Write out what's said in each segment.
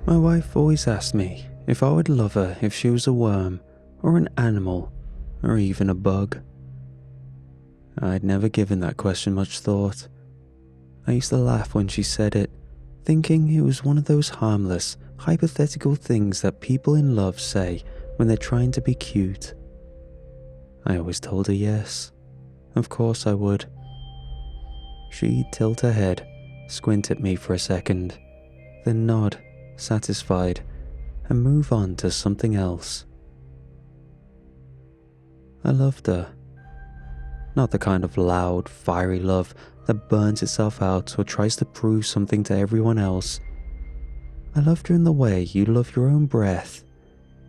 My wife always asked me if I would love her if she was a worm, or an animal, or even a bug. I'd never given that question much thought. I used to laugh when she said it, thinking it was one of those harmless, hypothetical things that people in love say when they're trying to be cute. I always told her yes, of course I would. She'd tilt her head, squint at me for a second, then nod, satisfied, and move on to something else. I loved her. Not the kind of loud, fiery love that burns itself out or tries to prove something to everyone else. I loved her in the way you love your own breath,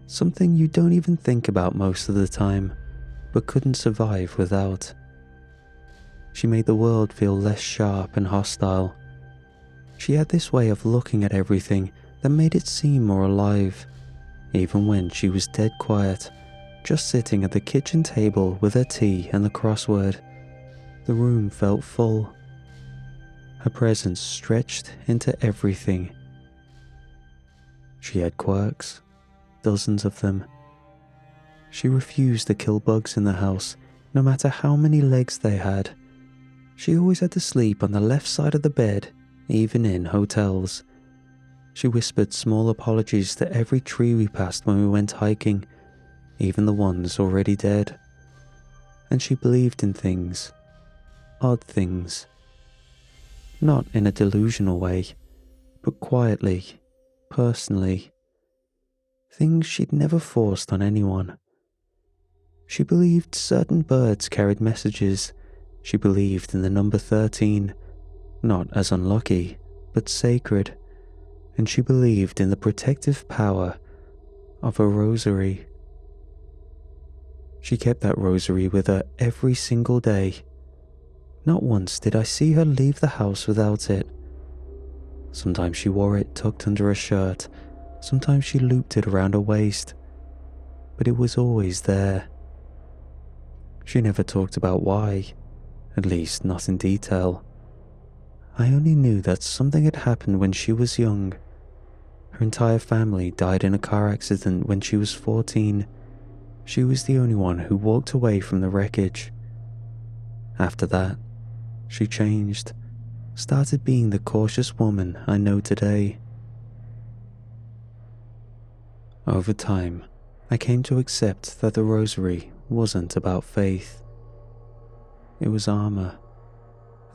something you don't even think about most of the time, but couldn't survive without. She made the world feel less sharp and hostile. She had this way of looking at everything that made it seem more alive, even when she was dead quiet, just sitting at the kitchen table with her tea and the crossword. The room felt full. Her presence stretched into everything. She had quirks, dozens of them. She refused to kill bugs in the house, no matter how many legs they had. She always had to sleep on the left side of the bed, even in hotels. She whispered small apologies to every tree we passed when we went hiking, even the ones already dead. And she believed in things, odd things. Not in a delusional way, but quietly, personally. Things she'd never forced on anyone. She believed certain birds carried messages. She believed in the number 13, not as unlucky, but sacred. And she believed in the protective power of a rosary. She kept that rosary with her every single day. Not once did I see her leave the house without it. Sometimes she wore it tucked under her shirt, sometimes she looped it around her waist, but it was always there. She never talked about why, at least not in detail. I only knew that something had happened when she was young. Her entire family died in a car accident when she was 14. She was the only one who walked away from the wreckage. After that, she changed, started being the cautious woman I know today. Over time, I came to accept that the rosary wasn't about faith. It was armor,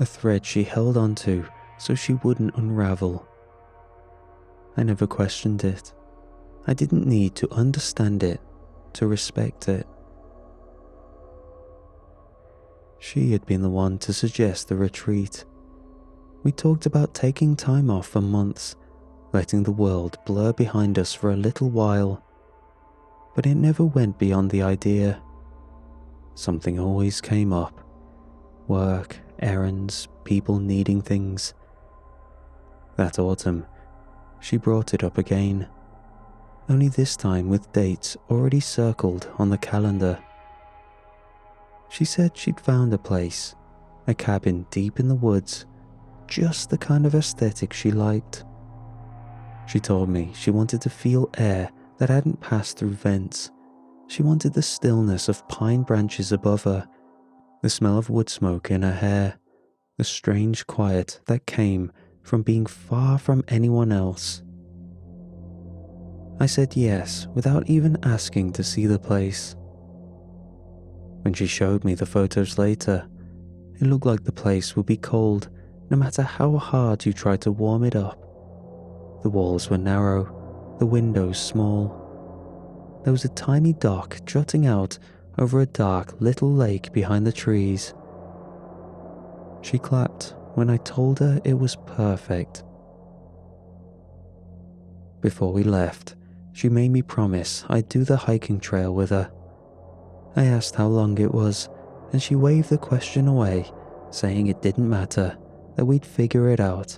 a thread she held onto so she wouldn't unravel. I never questioned it. I didn't need to understand it to respect it. She had been the one to suggest the retreat. We talked about taking time off for months, letting the world blur behind us for a little while. But it never went beyond the idea. Something always came up. Work, errands, people needing things. That autumn, she brought it up again. Only this time with dates already circled on the calendar. She said she'd found a place, a cabin deep in the woods, just the kind of aesthetic she liked. She told me she wanted to feel air that hadn't passed through vents. She wanted the stillness of pine branches above her, the smell of wood smoke in her hair, the strange quiet that came from being far from anyone else. I said yes without even asking to see the place. When she showed me the photos later, it looked like the place would be cold no matter how hard you tried to warm it up. The walls were narrow, the windows small. There was a tiny dock jutting out over a dark little lake behind the trees. She clapped when I told her it was perfect. Before we left, she made me promise I'd do the hiking trail with her. I asked how long it was, and she waved the question away, saying it didn't matter, that we'd figure it out.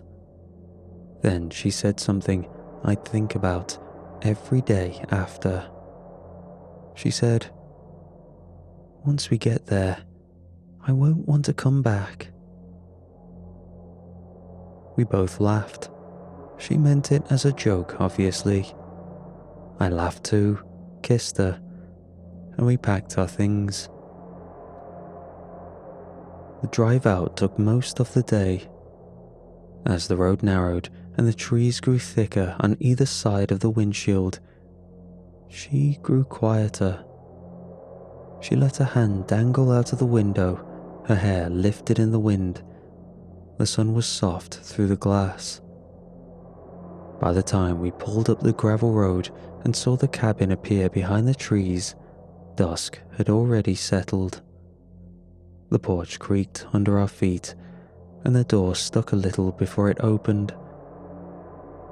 Then she said something I'd think about every day after. She said, "Once we get there, I won't want to come back." We both laughed. She meant it as a joke, obviously. I laughed too, kissed her, and we packed our things. The drive out took most of the day. As the road narrowed and the trees grew thicker on either side of the windshield, she grew quieter. She let her hand dangle out of the window, her hair lifted in the wind. The sun was soft through the glass. By the time we pulled up the gravel road and saw the cabin appear behind the trees, dusk had already settled. The porch creaked under our feet, and the door stuck a little before it opened.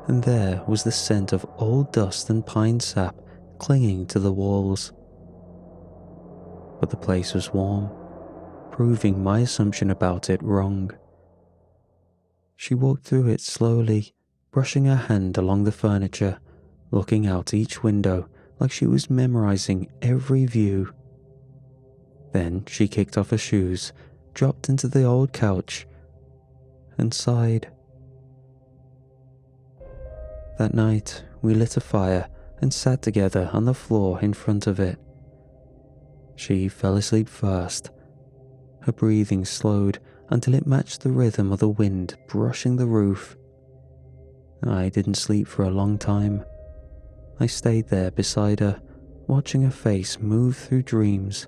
And there was the scent of old dust and pine sap clinging to the walls. But the place was warm, proving my assumption about it wrong. She walked through it slowly, brushing her hand along the furniture, looking out each window like she was memorizing every view. Then she kicked off her shoes, dropped into the old couch, and sighed. That night, we lit a fire and sat together on the floor in front of it. She fell asleep first. Her breathing slowed until it matched the rhythm of the wind brushing the roof. I didn't sleep for a long time. I stayed there beside her, watching her face move through dreams.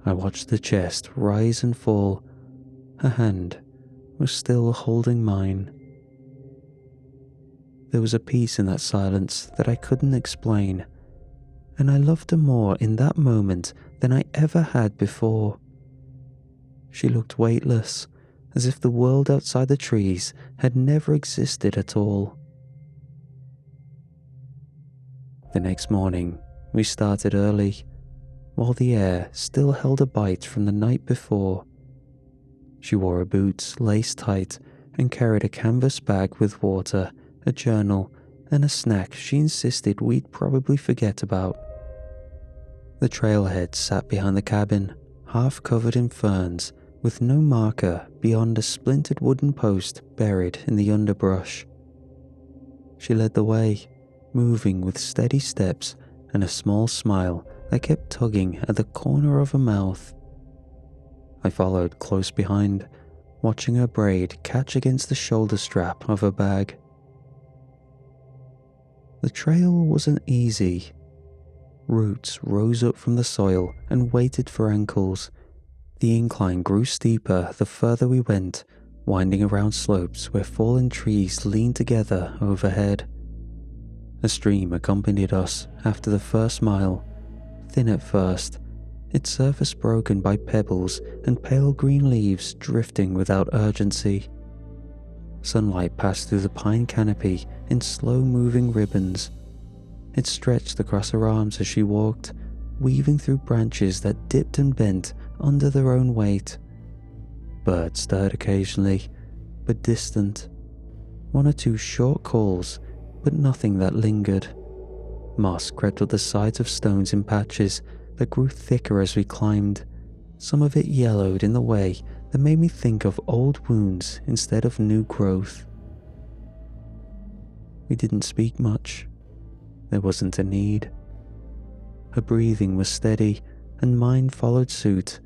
I watched the chest rise and fall. Her hand was still holding mine. There was a peace in that silence that I couldn't explain, and I loved her more in that moment than I ever had before. She looked weightless, as if the world outside the trees had never existed at all. The next morning, we started early, while the air still held a bite from the night before. She wore her boots laced tight and carried a canvas bag with water, a journal, and a snack she insisted we'd probably forget about. The trailhead sat behind the cabin, half covered in ferns, with no marker beyond a splintered wooden post buried in the underbrush. She led the way, moving with steady steps and a small smile that kept tugging at the corner of her mouth. I followed close behind, watching her braid catch against the shoulder strap of her bag. The trail wasn't easy. Roots rose up from the soil and waited for ankles. The incline grew steeper the further we went, winding around slopes where fallen trees leaned together overhead. A stream accompanied us after the first mile, thin at first, its surface broken by pebbles and pale green leaves drifting without urgency. Sunlight passed through the pine canopy in slow-moving ribbons. It stretched across her arms as she walked, weaving through branches that dipped and bent under their own weight. Birds stirred occasionally, but distant. One or two short calls, but nothing that lingered. Moss crept up the sides of stones in patches that grew thicker as we climbed. Some of it yellowed in the way that made me think of old wounds instead of new growth. We didn't speak much. There wasn't a need. Her breathing was steady, and mine followed suit.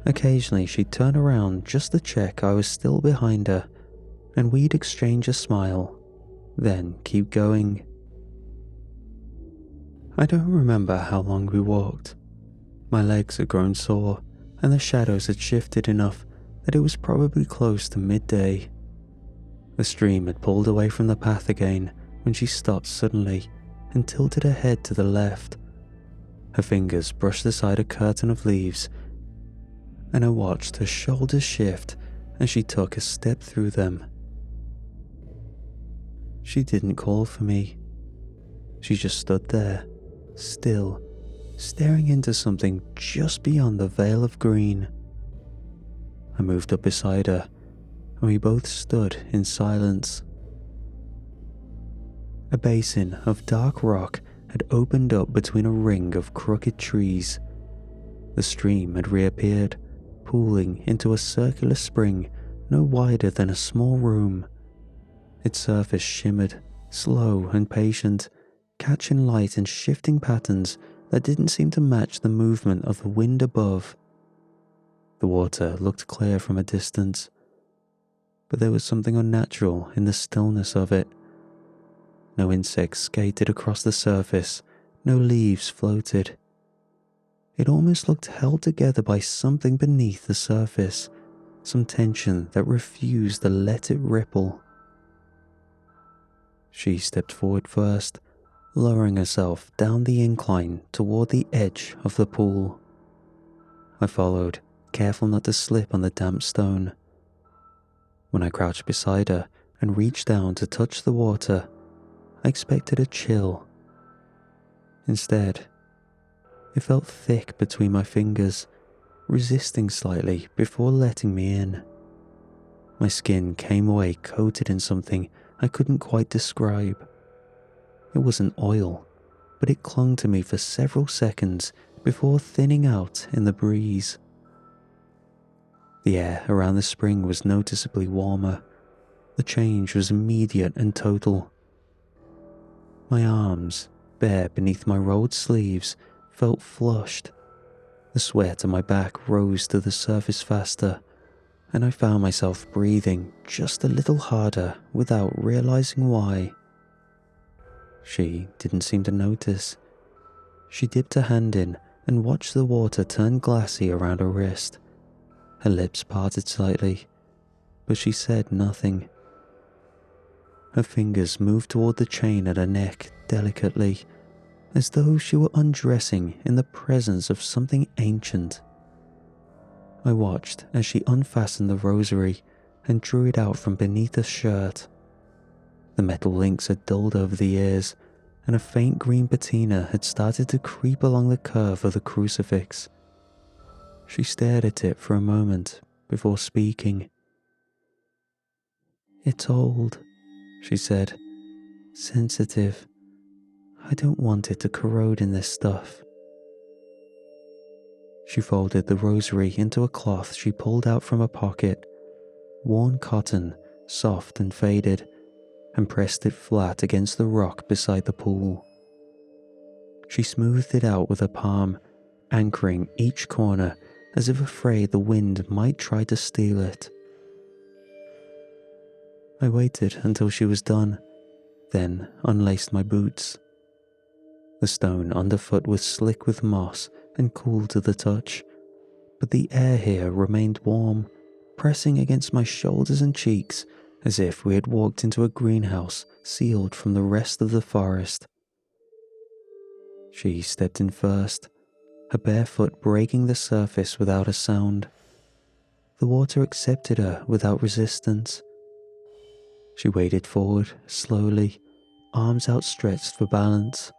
Occasionally she'd turn around just to check I was still behind her, and we'd exchange a smile, then keep going. I don't remember how long we walked. My legs had grown sore, and the shadows had shifted enough that it was probably close to midday. The stream had pulled away from the path again when she stopped suddenly and tilted her head to the left. Her fingers brushed aside a curtain of leaves, and I watched her shoulders shift as she took a step through them. She didn't call for me. She just stood there, still, staring into something just beyond the veil of green. I moved up beside her, and we both stood in silence. A basin of dark rock had opened up between a ring of crooked trees. The stream had reappeared, pooling into a circular spring no wider than a small room. Its surface shimmered, slow and patient, catching light in shifting patterns that didn't seem to match the movement of the wind above. The water looked clear from a distance, but there was something unnatural in the stillness of it. No insects skated across the surface, no leaves floated. It almost looked held together by something beneath the surface, some tension that refused to let it ripple. She stepped forward first, lowering herself down the incline toward the edge of the pool. I followed, careful not to slip on the damp stone. When I crouched beside her and reached down to touch the water, I expected a chill. Instead, it felt thick between my fingers, resisting slightly before letting me in. My skin came away coated in something I couldn't quite describe. It wasn't oil, but it clung to me for several seconds before thinning out in the breeze. The air around the spring was noticeably warmer. The change was immediate and total. My arms, bare beneath my rolled sleeves, felt flushed. The sweat on my back rose to the surface faster, and I found myself breathing just a little harder without realizing why. She didn't seem to notice. She dipped her hand in and watched the water turn glassy around her wrist. Her lips parted slightly, but she said nothing. Her fingers moved toward the chain at her neck delicately, as though she were undressing in the presence of something ancient. I watched as she unfastened the rosary and drew it out from beneath her shirt. The metal links had dulled over the years, and a faint green patina had started to creep along the curve of the crucifix. She stared at it for a moment before speaking. "It's old," she said. "Sensitive. I don't want it to corrode in this stuff." She folded the rosary into a cloth she pulled out from her pocket, worn cotton, soft and faded, and pressed it flat against the rock beside the pool. She smoothed it out with her palm, anchoring each corner as if afraid the wind might try to steal it. I waited until she was done, then unlaced my boots. The stone underfoot was slick with moss and cool to the touch, but the air here remained warm, pressing against my shoulders and cheeks as if we had walked into a greenhouse sealed from the rest of the forest. She stepped in first, her bare foot breaking the surface without a sound. The water accepted her without resistance. She waded forward slowly, arms outstretched for balance,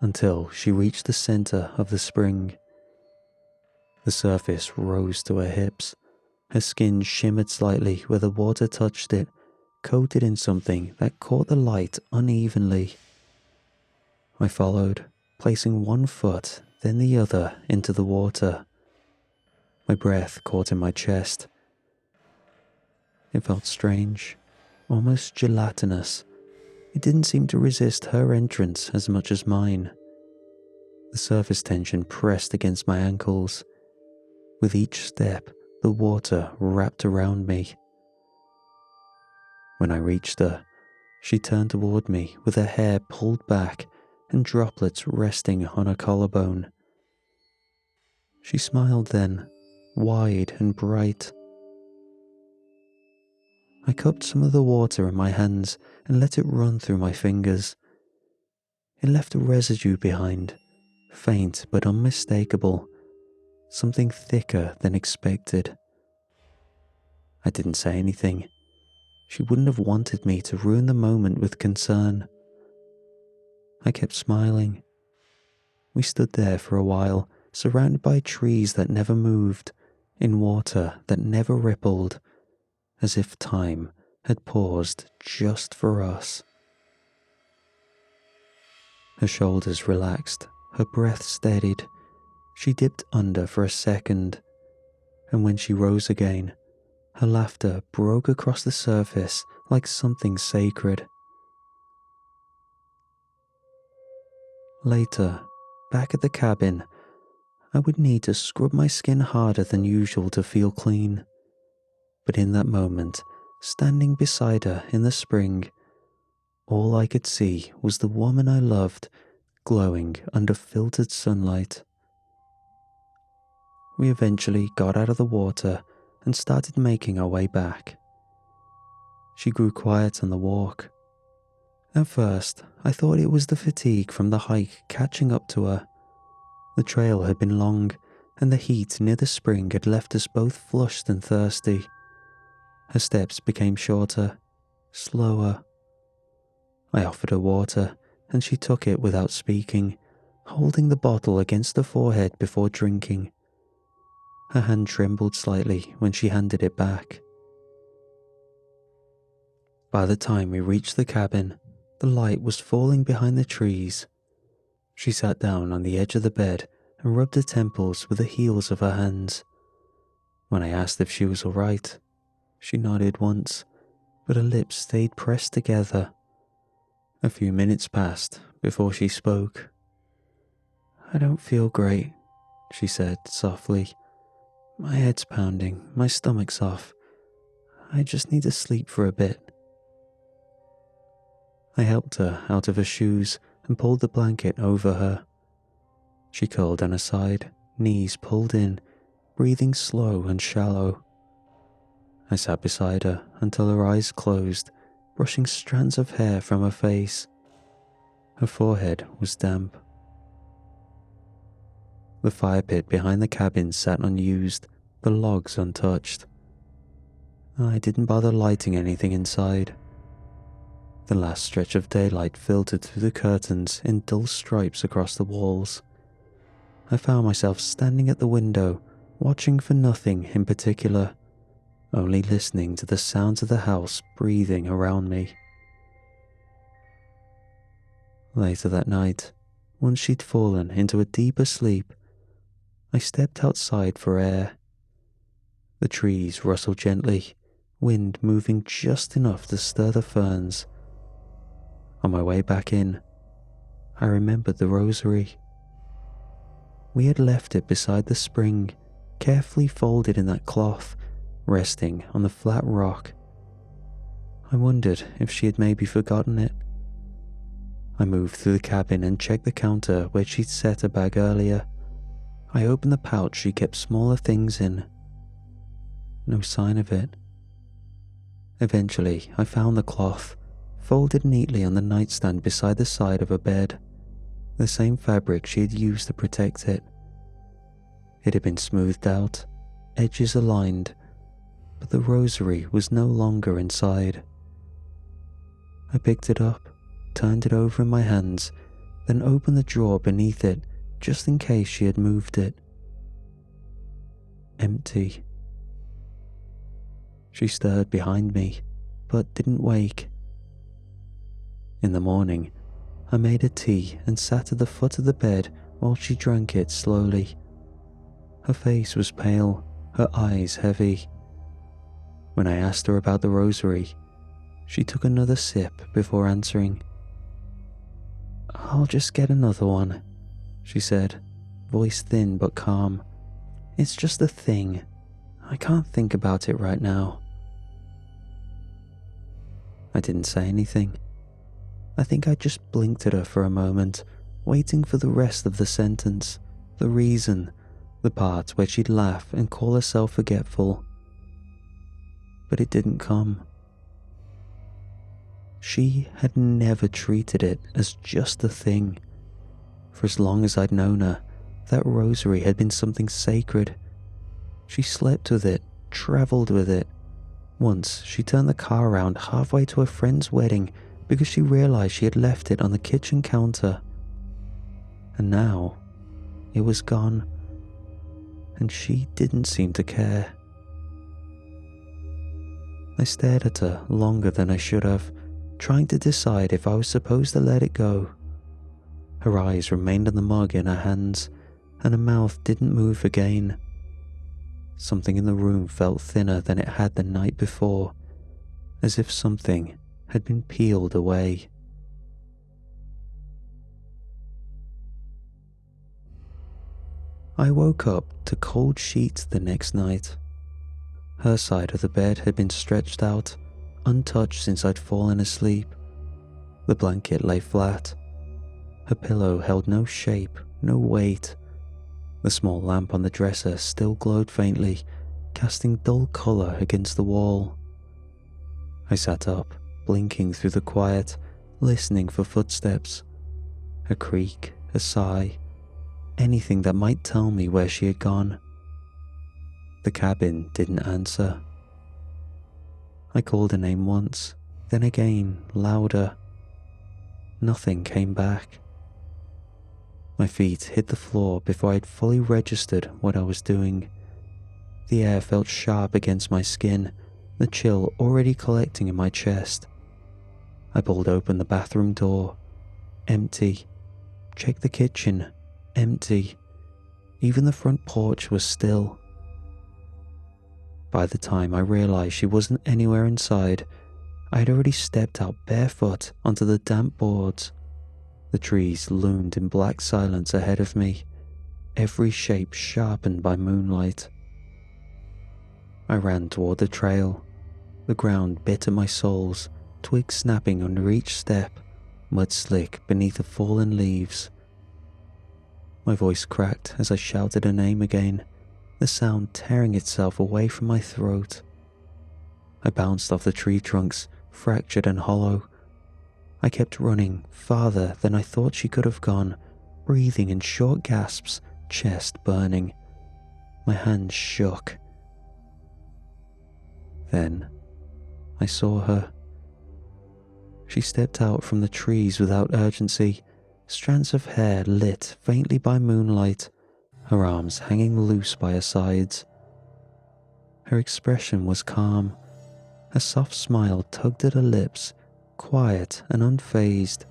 until she reached the center of the spring. The surface rose to her hips. Her skin shimmered slightly where the water touched it, coated in something that caught the light unevenly. I followed, placing one foot, then the other into the water. My breath caught in my chest. It felt strange, almost gelatinous. It didn't seem to resist her entrance as much as mine. The surface tension pressed against my ankles. With each step, the water wrapped around me. When I reached her, she turned toward me with her hair pulled back and droplets resting on her collarbone. She smiled then, wide and bright. I cupped some of the water in my hands and let it run through my fingers. It left a residue behind, faint but unmistakable, something thicker than expected. I didn't say anything. She wouldn't have wanted me to ruin the moment with concern. I kept smiling. We stood there for a while, surrounded by trees that never moved, in water that never rippled, as if time had paused just for us. Her shoulders relaxed, her breath steadied. She dipped under for a second, and when she rose again, her laughter broke across the surface like something sacred. Later, back at the cabin, I would need to scrub my skin harder than usual to feel clean. But in that moment, standing beside her in the spring, all I could see was the woman I loved glowing under filtered sunlight. We eventually got out of the water and started making our way back. She grew quiet on the walk. At first, I thought it was the fatigue from the hike catching up to her. The trail had been long, and the heat near the spring had left us both flushed and thirsty. Her steps became shorter, slower. I offered her water, and she took it without speaking, holding the bottle against her forehead before drinking. Her hand trembled slightly when she handed it back. By the time we reached the cabin, the light was falling behind the trees. She sat down on the edge of the bed and rubbed her temples with the heels of her hands. When I asked if she was all right, she nodded once, but her lips stayed pressed together. A few minutes passed before she spoke. "I don't feel great," she said softly. "My head's pounding, my stomach's off. I just need to sleep for a bit." I helped her out of her shoes and pulled the blanket over her. She curled on her side, knees pulled in, breathing slow and shallow. I sat beside her until her eyes closed, brushing strands of hair from her face. Her forehead was damp. The fire pit behind the cabin sat unused, the logs untouched. I didn't bother lighting anything inside. The last stretch of daylight filtered through the curtains in dull stripes across the walls. I found myself standing at the window, watching for nothing in particular, only listening to the sounds of the house breathing around me. Later that night, once she'd fallen into a deeper sleep, I stepped outside for air. The trees rustled gently, wind moving just enough to stir the ferns. On my way back in, I remembered the rosary. We had left it beside the spring, carefully folded in that cloth, resting on the flat rock. I wondered if she had maybe forgotten it. I moved through the cabin and checked the counter where she'd set her bag earlier. I opened the pouch she kept smaller things in. No sign of it. Eventually, I found the cloth, folded neatly on the nightstand beside the side of her bed, the same fabric she had used to protect it. It had been smoothed out, edges aligned, but the rosary was no longer inside. I picked it up, turned it over in my hands, then opened the drawer beneath it just in case she had moved it. Empty. She stirred behind me, but didn't wake. In the morning, I made her tea and sat at the foot of the bed while she drank it slowly. Her face was pale, her eyes heavy. When I asked her about the rosary, she took another sip before answering. "I'll just get another one," she said, voice thin but calm. "It's just a thing. I can't think about it right now." I didn't say anything. I think I just blinked at her for a moment, waiting for the rest of the sentence, the reason, the part where she'd laugh and call herself forgetful. But it didn't come. She had never treated it as just a thing. For as long as I'd known her, that rosary had been something sacred. She slept with it, travelled with it. Once, she turned the car around halfway to a friend's wedding because she realized she had left it on the kitchen counter. And now, it was gone. And she didn't seem to care. I stared at her longer than I should have, trying to decide if I was supposed to let it go. Her eyes remained on the mug in her hands, and her mouth didn't move again. Something in the room felt thinner than it had the night before, as if something had been peeled away. I woke up to cold sheets the next night. Her side of the bed had been stretched out, untouched since I'd fallen asleep. The blanket lay flat. Her pillow held no shape, no weight. The small lamp on the dresser still glowed faintly, casting dull colour against the wall. I sat up, blinking through the quiet, listening for footsteps. A creak, a sigh, anything that might tell me where she had gone. The cabin didn't answer. I called her name once, then again, louder. Nothing came back. My feet hit the floor before I'd fully registered what I was doing. The air felt sharp against my skin, the chill already collecting in my chest. I pulled open the bathroom door. Empty. Checked the kitchen. Empty. Even the front porch was still. By the time I realized she wasn't anywhere inside, I had already stepped out barefoot onto the damp boards. The trees loomed in black silence ahead of me, every shape sharpened by moonlight. I ran toward the trail. The ground bit at my soles, twigs snapping under each step, mud slick beneath the fallen leaves. My voice cracked as I shouted her name again, the sound tearing itself away from my throat. I bounced off the tree trunks, fractured and hollow. I kept running, farther than I thought she could have gone, breathing in short gasps, chest burning. My hands shook. Then I saw her. She stepped out from the trees without urgency, strands of hair lit faintly by moonlight, her arms hanging loose by her sides. Her expression was calm. A soft smile tugged at her lips, quiet and unfazed.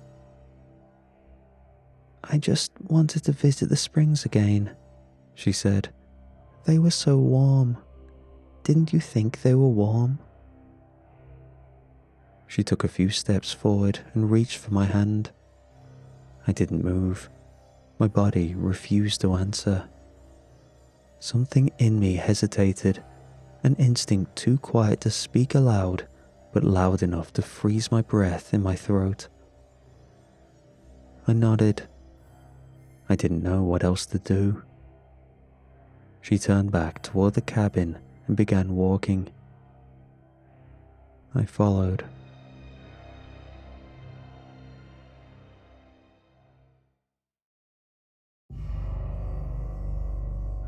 "I just wanted to visit the springs again," she said. "They were so warm. Didn't you think they were warm?" She took a few steps forward and reached for my hand. I didn't move. My body refused to answer. Something in me hesitated, an instinct too quiet to speak aloud, but loud enough to freeze my breath in my throat. I nodded. I didn't know what else to do. She turned back toward the cabin and began walking. I followed.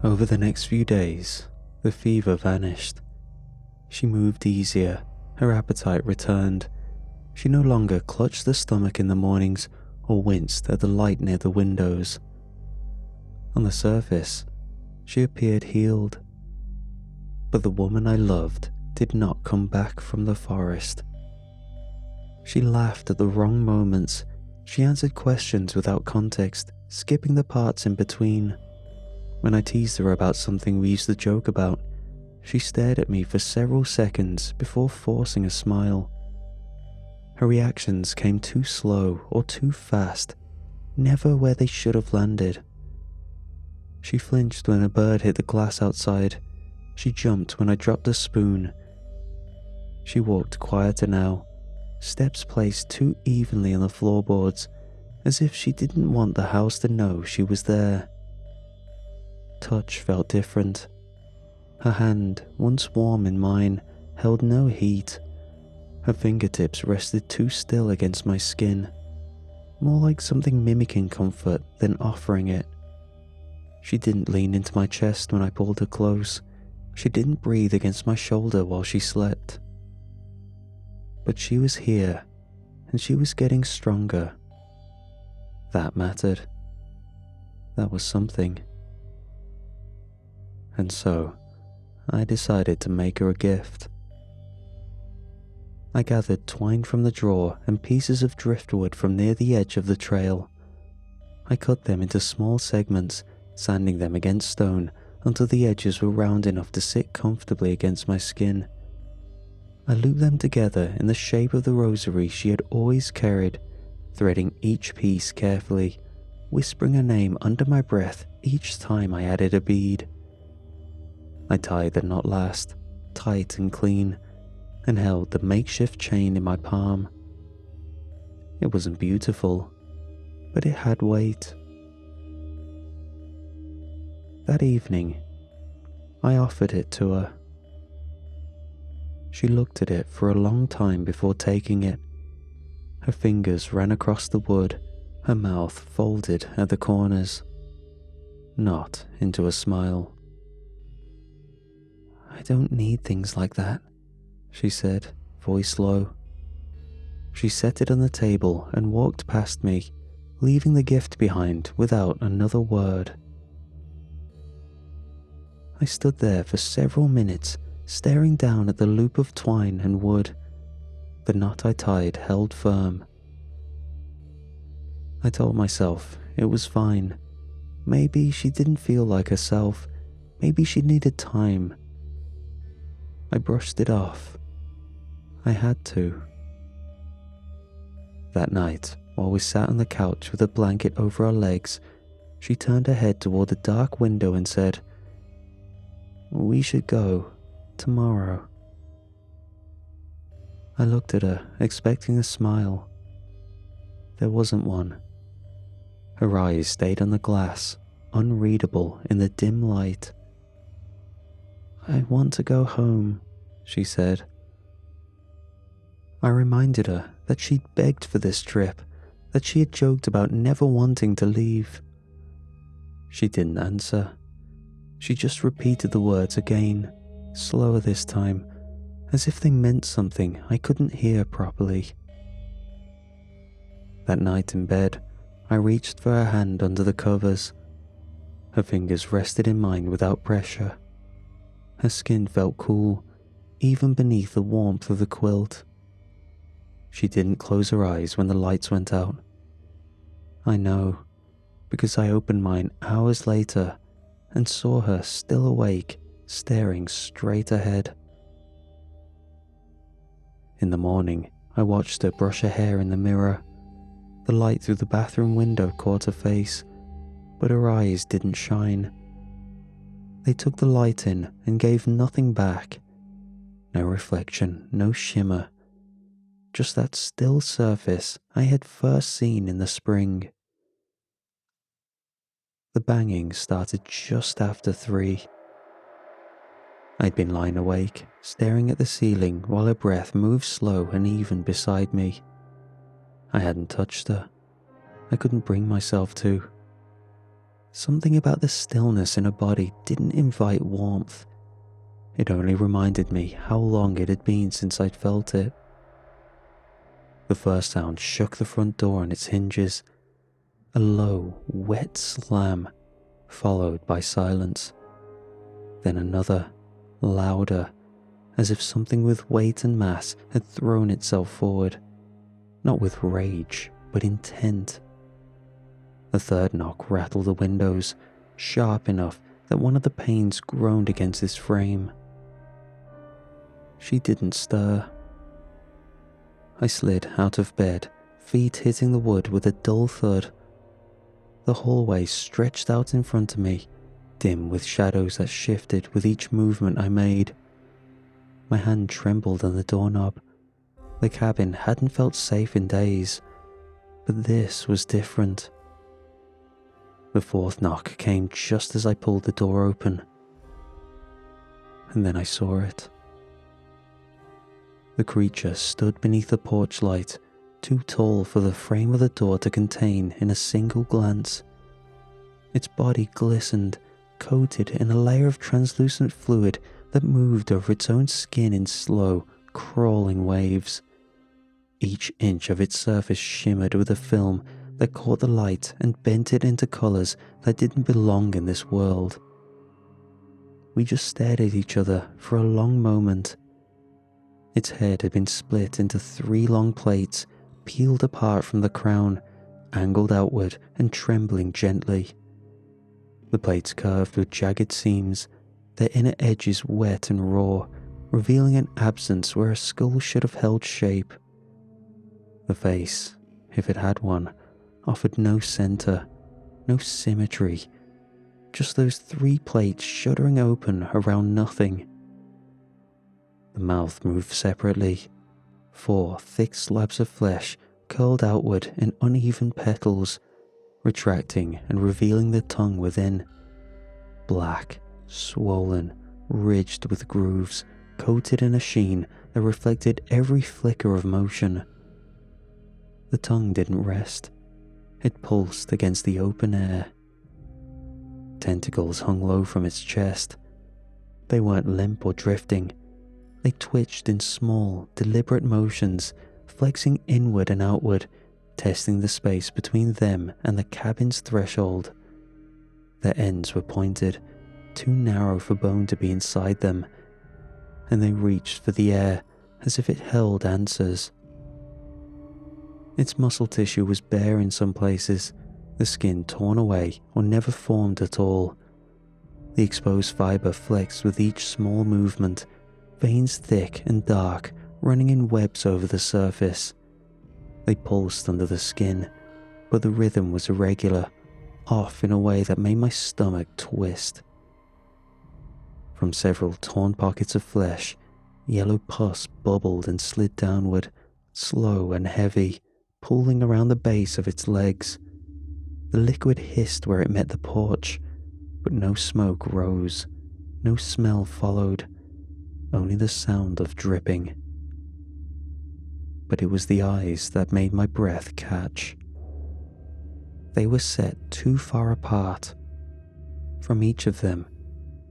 Over the next few days, the fever vanished. She moved easier, her appetite returned. She no longer clutched the stomach in the mornings or winced at the light near the windows. On the surface, she appeared healed. But the woman I loved did not come back from the forest. She laughed at the wrong moments. She answered questions without context, skipping the parts in between. When I teased her about something we used to joke about, she stared at me for several seconds before forcing a smile. Her reactions came too slow or too fast, never where they should have landed. She flinched when a bird hit the glass outside. She jumped when I dropped a spoon. She walked quieter now, steps placed too evenly on the floorboards, as if she didn't want the house to know she was there. Touch felt different. Her hand, once warm in mine, held no heat. Her fingertips rested too still against my skin, more like something mimicking comfort than offering it. She didn't lean into my chest when I pulled her close. She didn't breathe against my shoulder while she slept. But she was here, and she was getting stronger. That mattered. That was something. And so, I decided to make her a gift. I gathered twine from the drawer and pieces of driftwood from near the edge of the trail. I cut them into small segments, sanding them against stone until the edges were round enough to sit comfortably against my skin. I looped them together in the shape of the rosary she had always carried, threading each piece carefully, whispering her name under my breath each time I added a bead. I tied the knot last, tight and clean, and held the makeshift chain in my palm. It wasn't beautiful, but it had weight. That evening, I offered it to her. She looked at it for a long time before taking it. Her fingers ran across the wood, her mouth folded at the corners, not into a smile. "I don't need things like that," she said, voice low. She set it on the table and walked past me, leaving the gift behind without another word. I stood there for several minutes, staring down at the loop of twine and wood. The knot I tied held firm. I told myself it was fine. Maybe she didn't feel like herself. Maybe she needed time. I brushed it off. I had to. That night, while we sat on the couch with a blanket over our legs, she turned her head toward the dark window and said, "We should go tomorrow." I looked at her, expecting a smile. There wasn't one. Her eyes stayed on the glass, unreadable in the dim light. "I want to go home," she said. I reminded her that she'd begged for this trip, that she had joked about never wanting to leave. She didn't answer. She just repeated the words again, slower this time, as if they meant something I couldn't hear properly. That night in bed, I reached for her hand under the covers. Her fingers rested in mine without pressure. Her skin felt cool, even beneath the warmth of the quilt. She didn't close her eyes when the lights went out. I know, because I opened mine hours later and saw her still awake, staring straight ahead. In the morning, I watched her brush her hair in the mirror. The light through the bathroom window caught her face, but her eyes didn't shine. They took the light in and gave nothing back. No reflection, no shimmer. Just that still surface I had first seen in the spring. The banging started just after 3. I'd been lying awake, staring at the ceiling while her breath moved slow and even beside me. I hadn't touched her. I couldn't bring myself to. Something about the stillness in her body didn't invite warmth. It only reminded me how long it had been since I'd felt it. The first sound shook the front door on its hinges. A low, wet slam, followed by silence. Then another, louder, as if something with weight and mass had thrown itself forward, not with rage, but intent. A third knock rattled the windows, sharp enough that one of the panes groaned against its frame. She didn't stir. I slid out of bed, feet hitting the wood with a dull thud. The hallway stretched out in front of me, dim with shadows that shifted with each movement I made. My hand trembled on the doorknob. The cabin hadn't felt safe in days, but this was different. The fourth knock came just as I pulled the door open. And then I saw it. The creature stood beneath the porch light, too tall for the frame of the door to contain in a single glance. Its body glistened, coated in a layer of translucent fluid that moved over its own skin in slow, crawling waves. Each inch of its surface shimmered with a film that caught the light and bent it into colors that didn't belong in this world. We just stared at each other for a long moment. Its head had been split into 3 long plates, peeled apart from the crown, angled outward and trembling gently. The plates curved with jagged seams, their inner edges wet and raw, revealing an absence where a skull should have held shape. The face, if it had one, offered no center, no symmetry, just those 3 plates shuddering open around nothing. The mouth moved separately, 4 thick slabs of flesh curled outward in uneven petals, retracting and revealing the tongue within. Black, swollen, ridged with grooves, coated in a sheen that reflected every flicker of motion. The tongue didn't rest. It pulsed against the open air. Tentacles hung low from its chest. They weren't limp or drifting. They twitched in small, deliberate motions, flexing inward and outward, testing the space between them and the cabin's threshold. Their ends were pointed, too narrow for bone to be inside them, and they reached for the air as if it held answers. Its muscle tissue was bare in some places, the skin torn away or never formed at all. The exposed fiber flexed with each small movement, veins thick and dark running in webs over the surface. They pulsed under the skin, but the rhythm was irregular, off in a way that made my stomach twist. From several torn pockets of flesh, yellow pus bubbled and slid downward, slow and heavy, pooling around the base of its legs. The liquid hissed where it met the porch, but no smoke rose, no smell followed, only the sound of dripping. But it was the eyes that made my breath catch. They were set too far apart. From each of them,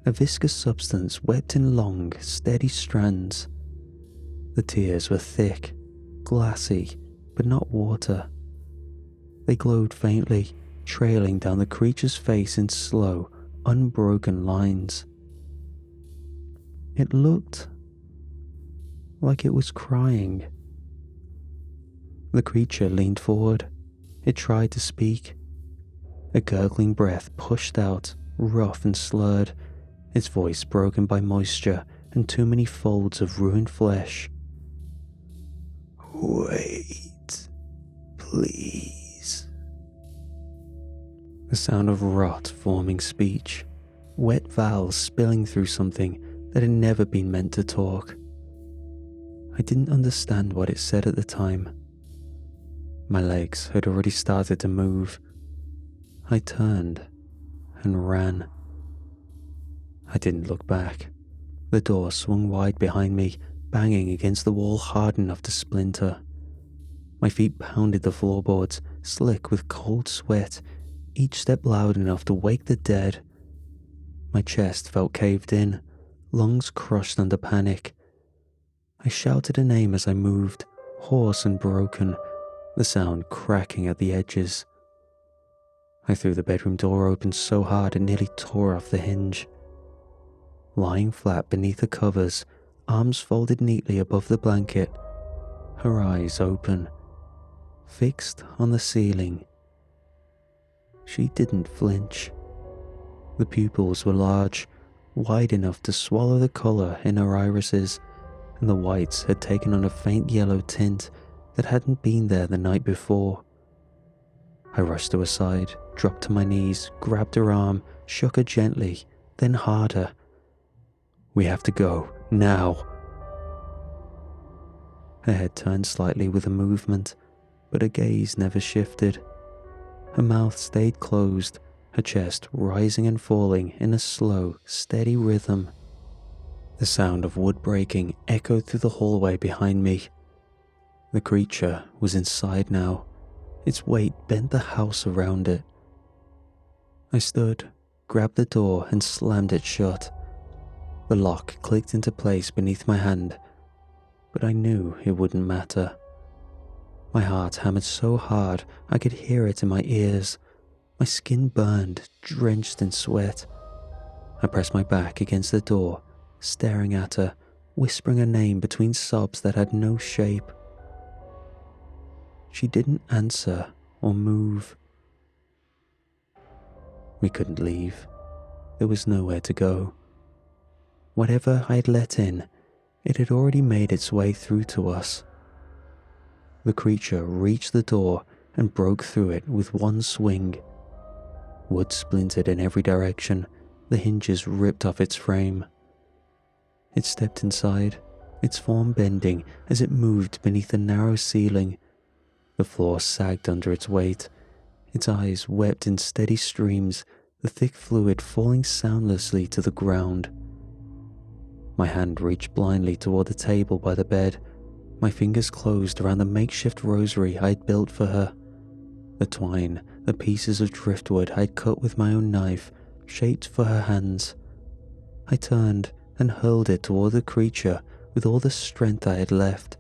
a viscous substance wept in long, steady strands. The tears were thick, glassy, but not water. They glowed faintly, trailing down the creature's face in slow, unbroken lines. It looked like it was crying. The creature leaned forward. It tried to speak. A gurgling breath pushed out, rough and slurred, its voice broken by moisture and too many folds of ruined flesh. "Wait, please." The sound of rot forming speech, wet vowels spilling through something that had never been meant to talk. I didn't understand what it said at the time. My legs had already started to move. I turned and ran. I didn't look back. The door swung wide behind me, banging against the wall hard enough to splinter. My feet pounded the floorboards, slick with cold sweat, each step loud enough to wake the dead. My chest felt caved in, lungs crushed under panic. I shouted a name as I moved, hoarse and broken, the sound cracking at the edges. I threw the bedroom door open so hard it nearly tore off the hinge. Lying flat beneath the covers, arms folded neatly above the blanket, her eyes open, fixed on the ceiling. She didn't flinch. The pupils were large, wide enough to swallow the colour in her irises, and the whites had taken on a faint yellow tint that hadn't been there the night before. I rushed to her side, dropped to my knees, grabbed her arm, shook her gently, then harder. "We have to go, now." Her head turned slightly with a movement, but her gaze never shifted. Her mouth stayed closed, her chest rising and falling in a slow, steady rhythm. The sound of wood breaking echoed through the hallway behind me. The creature was inside now. Its weight bent the house around it. I stood, grabbed the door and slammed it shut. The lock clicked into place beneath my hand, but I knew it wouldn't matter. My heart hammered so hard I could hear it in my ears. My skin burned, drenched in sweat. I pressed my back against the door, staring at her, whispering her name between sobs that had no shape. She didn't answer or move. We couldn't leave. There was nowhere to go. Whatever I'd let in, It had already made its way through to us. The creature reached the door and broke through it with one swing. Wood splintered in every direction, the hinges ripped off its frame. It stepped inside, its form bending as it moved beneath the narrow ceiling. The floor sagged under its weight, its eyes wept in steady streams, the thick fluid falling soundlessly to the ground. My hand reached blindly toward the table by the bed. My fingers closed around the makeshift rosary I'd built for her. The twine, the pieces of driftwood I'd cut with my own knife, shaped for her hands. I turned and hurled it toward the creature with all the strength I had left.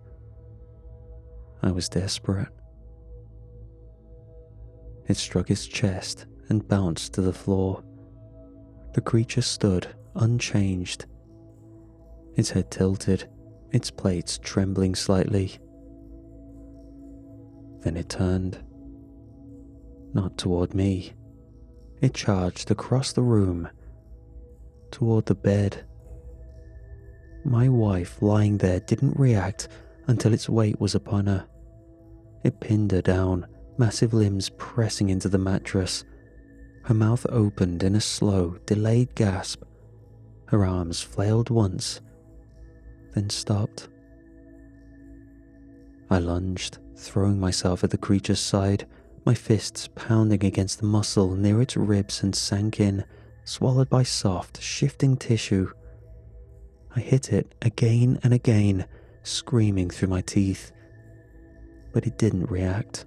I was desperate. It struck its chest and bounced to the floor. The creature stood, unchanged. Its head tilted, its plates trembling slightly. Then it turned. Not toward me. It charged across the room, toward the bed. My wife lying there didn't react until its weight was upon her. It pinned her down, massive limbs pressing into the mattress. Her mouth opened in a slow, delayed gasp. Her arms flailed once, then stopped. I lunged, throwing myself at the creature's side, my fists pounding against the muscle near its ribs, and sank in, swallowed by soft, shifting tissue. I hit it again and again, screaming through my teeth. But it didn't react.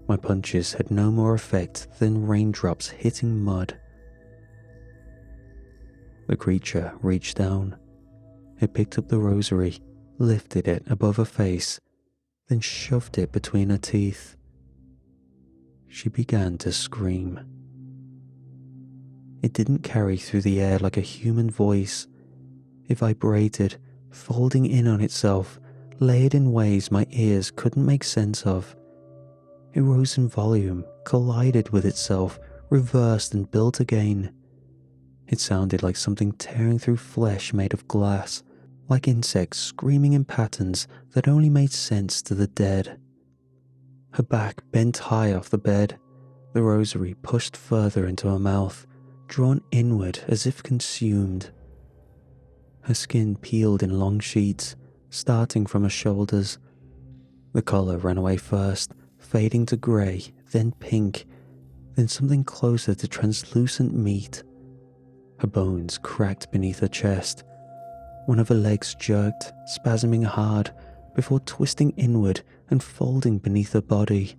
My punches had no more effect than raindrops hitting mud. The creature reached down. It picked up the rosary, lifted it above her face, then shoved it between her teeth. She began to scream. It didn't carry through the air like a human voice. It vibrated, folding in on itself, layered in ways my ears couldn't make sense of. It rose in volume, collided with itself, reversed and built again. It sounded like something tearing through flesh made of glass, like insects screaming in patterns that only made sense to the dead. Her back bent high off the bed, the rosary pushed further into her mouth, drawn inward as if consumed. Her skin peeled in long sheets, starting from her shoulders. The color ran away first, fading to grey, then pink, then something closer to translucent meat. Her bones cracked beneath her chest. One of her legs jerked, spasming hard, before twisting inward and folding beneath her body.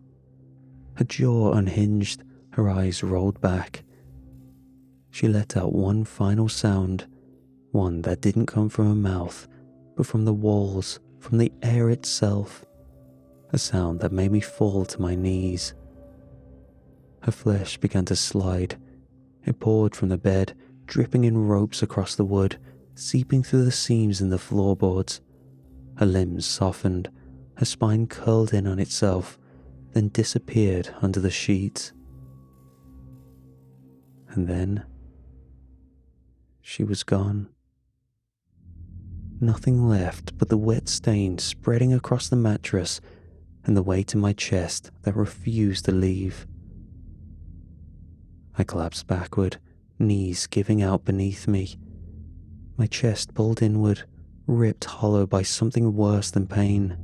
Her jaw unhinged, her eyes rolled back. She let out one final sound, one that didn't come from her mouth, but from the walls, from the air itself. A sound that made me fall to my knees. Her flesh began to slide. It poured from the bed, dripping in ropes across the wood, seeping through the seams in the floorboards. Her limbs softened, her spine curled in on itself, then disappeared under the sheets. And then she was gone. Nothing left but the wet stain spreading across the mattress and the weight in my chest that refused to leave. I collapsed backward, knees giving out beneath me. My chest pulled inward, ripped hollow by something worse than pain.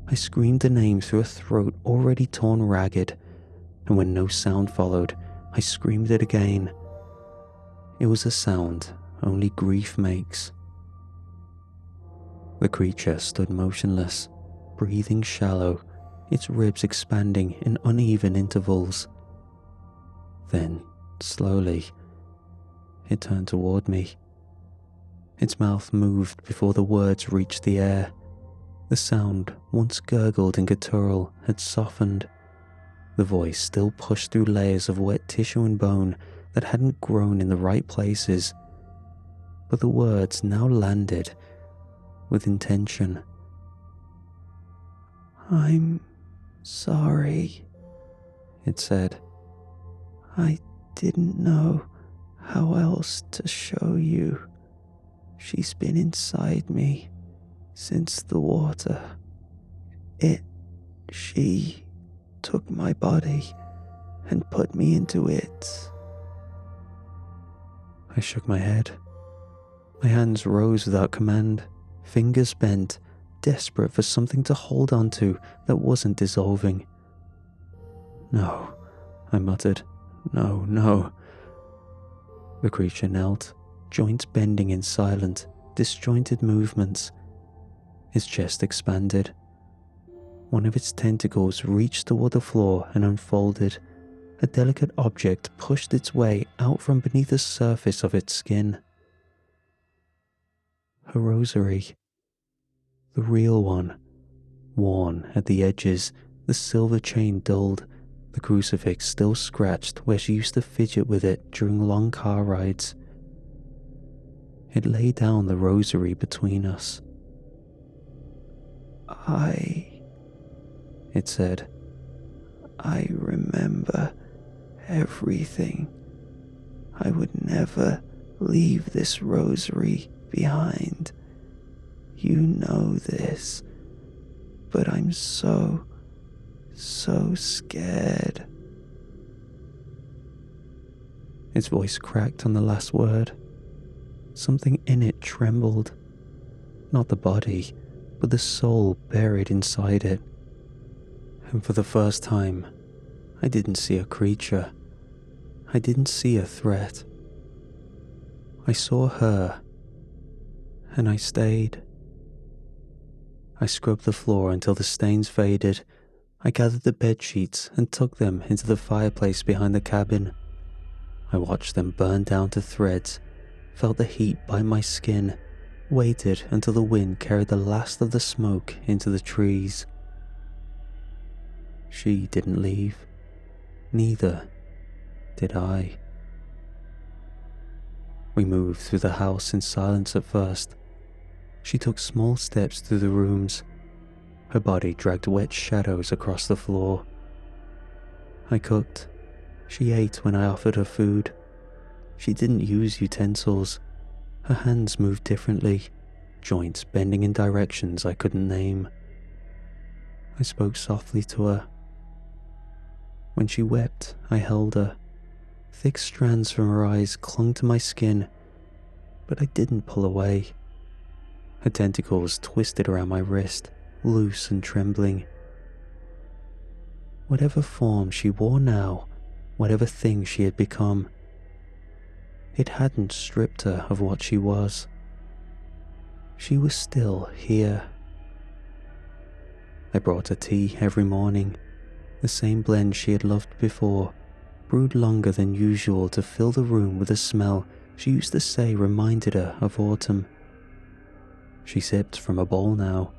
I screamed a name through a throat already torn ragged, and when no sound followed, I screamed it again. It was a sound only grief makes. The creature stood motionless, breathing shallow, its ribs expanding in uneven intervals. Then, slowly, it turned toward me. Its mouth moved before the words reached the air. The sound, once gurgled and guttural, had softened. The voice still pushed through layers of wet tissue and bone that hadn't grown in the right places. But the words now landed with intention. "I'm sorry," it said. "I didn't know how else to show you. She's been inside me since the water. She took my body and put me into it. I shook my head. My hands rose without command, fingers bent, desperate for something to hold on to that wasn't dissolving. No, I muttered. No, no. The creature knelt, joints bending in silent, disjointed movements. His chest expanded. One of its tentacles reached toward the floor and unfolded. A delicate object pushed its way out from beneath the surface of its skin. A rosary. The real one. Worn at the edges, the silver chain dulled, the crucifix still scratched where she used to fidget with it during long car rides. It lay down the rosary between us. It said, I remember everything. I would never leave this rosary behind. You know this, but I'm so scared. Its voice cracked on the last word. Something in it trembled. Not the body, but the soul buried inside it. And for the first time, I didn't see a creature. I didn't see a threat. I saw her, and I stayed. I scrubbed the floor until the stains faded. I gathered the bed sheets and took them into the fireplace behind the cabin. I watched them burn down to threads, felt the heat bite my skin, waited until the wind carried the last of the smoke into the trees. She didn't leave. Neither did I. We moved through the house in silence at first. She took small steps through the rooms. Her body dragged wet shadows across the floor. I cooked. She ate when I offered her food. She didn't use utensils. Her hands moved differently, joints bending in directions I couldn't name. I spoke softly to her. When she wept, I held her. Thick strands from her eyes clung to my skin, but I didn't pull away. Her tentacles twisted around my wrist, loose and trembling. Whatever form she wore now, whatever thing she had become, it hadn't stripped her of what she was. She was still here. I brought her tea every morning, the same blend she had loved before, brewed longer than usual to fill the room with a smell she used to say reminded her of autumn. She sipped from a bowl now.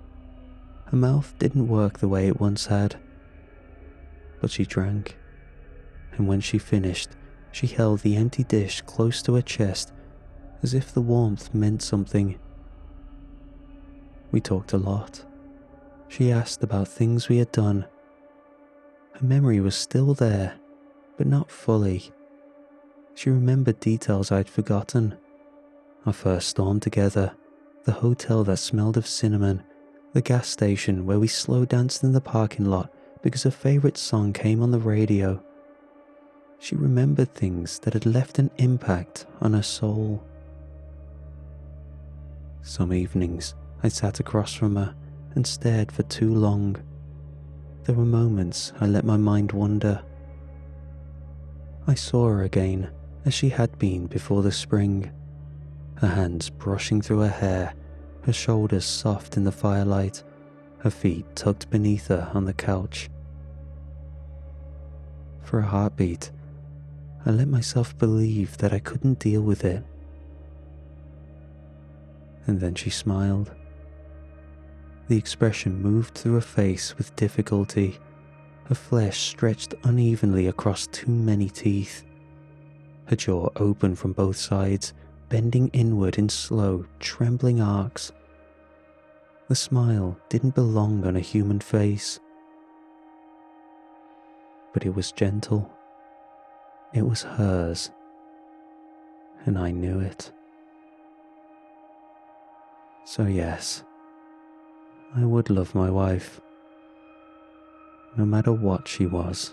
Her mouth didn't work the way it once had. But she drank, and when she finished, she held the empty dish close to her chest as if the warmth meant something. We talked a lot. She asked about things we had done. Her memory was still there, but not fully. She remembered details I'd forgotten. Our first storm together, the hotel that smelled of cinnamon, the gas station where we slow danced in the parking lot because her favorite song came on the radio. She remembered things that had left an impact on her soul. Some evenings, I sat across from her and stared for too long. There were moments I let my mind wander. I saw her again, as she had been before the spring, her hands brushing through her hair, her shoulders soft in the firelight, her feet tucked beneath her on the couch. For a heartbeat, I let myself believe that I couldn't deal with it. And then she smiled. The expression moved through her face with difficulty. Her flesh stretched unevenly across too many teeth. Her jaw opened from both sides, bending inward in slow, trembling arcs. The smile didn't belong on a human face. But it was gentle. It was hers. And I knew it. So yes, I would love my wife, no matter what she was.